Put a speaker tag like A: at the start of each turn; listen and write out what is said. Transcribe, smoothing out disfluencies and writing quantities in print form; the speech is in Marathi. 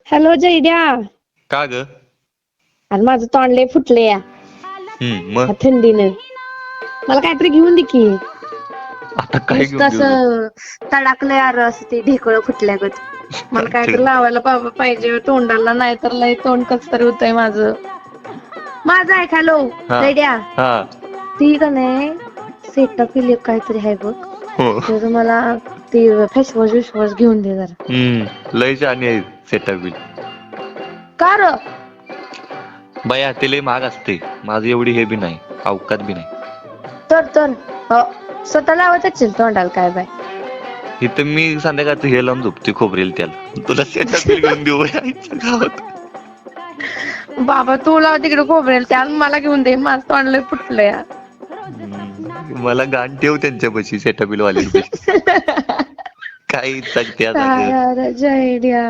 A: हॅलो जयड्या.
B: का ग?
A: अरे माझं तोंड लय फुटले या
B: मग
A: थंडीनं. मला काहीतरी घेऊन दे की.
B: आता काय
A: नुसतं
B: घेऊन देऊ ग?
A: असं तडाकलंय अरे असं ते ढेकळं फुटल्यागत. मला काहीतरी लावायला बाबा पाहिजे तोंडाला, नाही तर लय तोंड कस तरी होतंय माझं. माझं ऐक. हॅलो
B: हा
A: जयड्या.
B: हा
A: ती का नाही सेटाफिल काहीतरी आहे बघ.
B: हो.
A: तर मला ते फेसवॉश विश्वास घेऊन दे जरा.
B: लय छान आहे सेटाफिल.
A: का र?
B: बाया ते लय महाग असते. माझं एवढी हे बी नाही, अवकात बी नाही.
A: तर स्वतः लावत असेल तोंडाला काय बाय.
B: इथं मी संध्याकाळचं हे लावून झोपते खोबरेल त्याला. तुला सेटाफिल घेऊन देऊ आईच्या गावात.
A: बाबा तू लाव तिकडे खोबरेल त्याला, मला घेऊन दे. माझं तोंड लय फुटलं या.
B: मला गाण ठेव त्यांच्यापाशी, सेटाफिल वाल्यांपाशी. काही सांगते आता ग.
A: काय जयड्या.